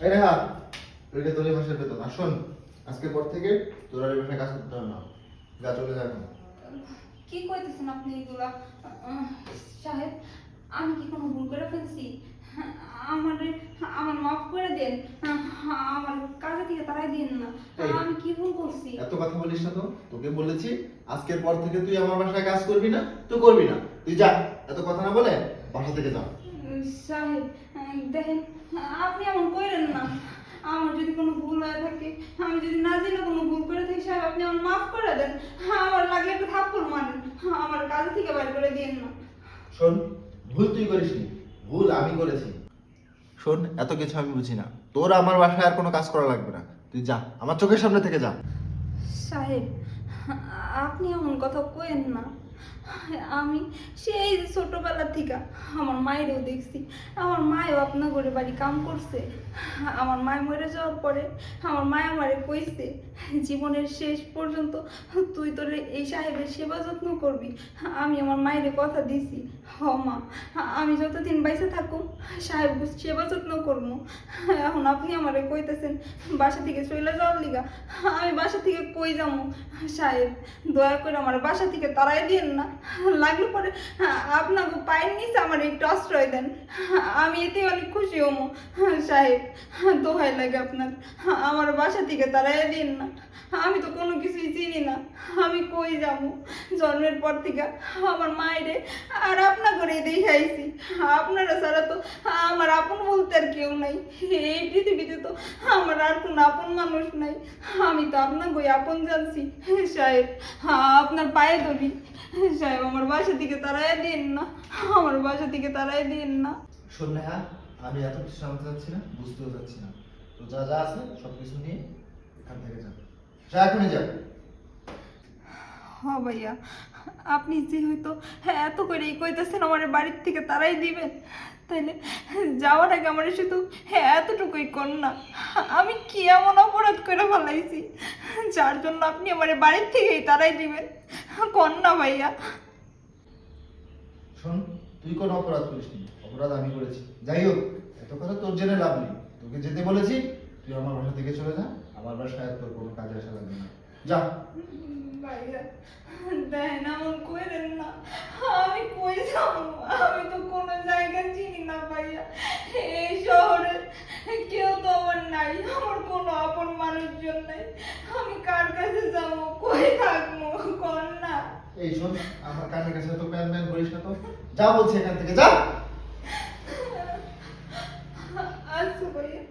এই রেহা, এটা তোর এই মাসের বেতন। আর শোন, আজকের পর থেকে তোর আর এই বাসায় কাজ করতে হবে না। যা, চলে যা এখন। কি কইতেছেন আপনি এগুলা? সাহেব, আমি কি কোনো ভুল করে ফেলছি? আমারে আমার মাফ করে দেন। আমার কাজে থেকে তাড়াই দিন না। এই, আমি কি ভুল করছি? এত কথা বলিস না তো। তোকে বলেছি আজকের পর থেকে তুই আমার বাসায় কাজ করবি না, তুই করবি না। তুই যা, এত কথা না বলে বাসা থেকে যা। সাহেব, দেখেন, আপনি এমন করেন না। আমার যদি কোনো ভুল হয়ে থাকে, আমি যদি না জেনে কোনো ভুল করে থাকি, সাহেব আপনি আমার মাফ করে দেন। আমার লাগলে একটু থাপ্পড় মারেন, আমার কাজ থেকে বাইর করে দিন না। শোন, ভুল তুই করিসনি, ভুল আমি করেছি। শোন, এত কিছু আমি বুঝি না। তোর আমার বাসায় আর কোনো কাজ করা লাগবে না। তুই যা, আমার চোখের সামনে থেকে যা। সাহেব, আপনি এমন কথা কইেন না। আমি সেই ছোটবেলা থেকে আমার মায়েরও দেখছি। আমার মায়ও আপনার ঘরে বাড়ি কাম করছে। আমার মায় মরে যাওয়ার পরে আমার মায় আমারে কইছে, জীবনের শেষ পর্যন্ত তুই তোর এই সাহেবের সেবা যত্ন করবি। আমি আমার মায়ের কথা দিছি, হ মা, আমি যতদিন বাইসে থাকুম সাহেব সেবা যত্ন করবো। এখন আপনি আমারে কইতেছেন বাসা থেকে চলে যাওয়ার লিগা। আমি বাসা থেকে কই যাবো? সাহেব, দয়া করে আমার বাসা থেকে তাড়াই দিয়েন না। লাগলে পরে আপনাকে পায়ের নিচে আমার একটু আশ্রয় দেন, আমি এতে অনেক খুশি হবো। সাহেব, দোহাই লাগে আপনার, আমার বাসা থেকে তাড়াই দিন না। আমি তো কোনো কিছুই চিনি না, আমি কই যাবো? জন্মের পর থেকে আমার মায়েরে আর আপনার ঘরে দেখাইছি। আপনারা ছাড়া তো আমার আপন বলতে আর কেউ নাই। এই পৃথিবীতে তো আমার আর কোনো আপন মানুষ নাই। আমি তো আপনার বই আপন জানছি। সাহেব, আপনার পায়ে ধরি। সাহেব, আমার বাসা থেকে তাড়াই দিন না, আমার বাসা থেকে তাড়াই দিন না। শোন নেহা, আমি এত কিছু জানতে চাচ্ছি না, বুঝতেও চাচ্ছি না। তো যা যা আছে সব কিছু নিয়ে এখান থেকে যা। যা, এখনই যা। হ্যাঁ ভাইয়া, আপনি যেহেতু এত করে কইতেছেন আমার বাড়ির থেকে তারাই দিবেন, তাইলে যাওয়ার আগে আমার শুধু এতটুকুই কর না। আমি কি এমন অপরাধ করে ফেলাইছি যার জন্য আপনি আমার বাড়ির থেকেই তারাই দিবেন? কর না ভাইয়া। শোন, তুই কোনো অপরাধ করিসনি, অপরাধ আমি করেছি। যাই হোক, এত কথা তোর জেনে লাভ নেই। তোকে যেতে বলেছি, তুই আমার বাসা থেকে চলে যা। আমার বাসায় আর তোর কোনো কাজে আসা লাগবে না। যা। ভাইয়া, দেন এমন কইরেন না। আমি কই যাবো? আমি তো কোনো জায়গা চিনি না ভাইয়া। এই শহরে কেউ তো আমার নাই, আমার কোনো আপন মানুষজন নাই। আমি কার কাছে যাবো, কই থাকবো? কোন না। এই শোন, আমার কানের কাছে তো প্যান প্যান করিস না তো। যা বলছি এখান থেকে যা। আচ্ছা ভাইয়া,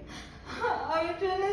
আমি চলে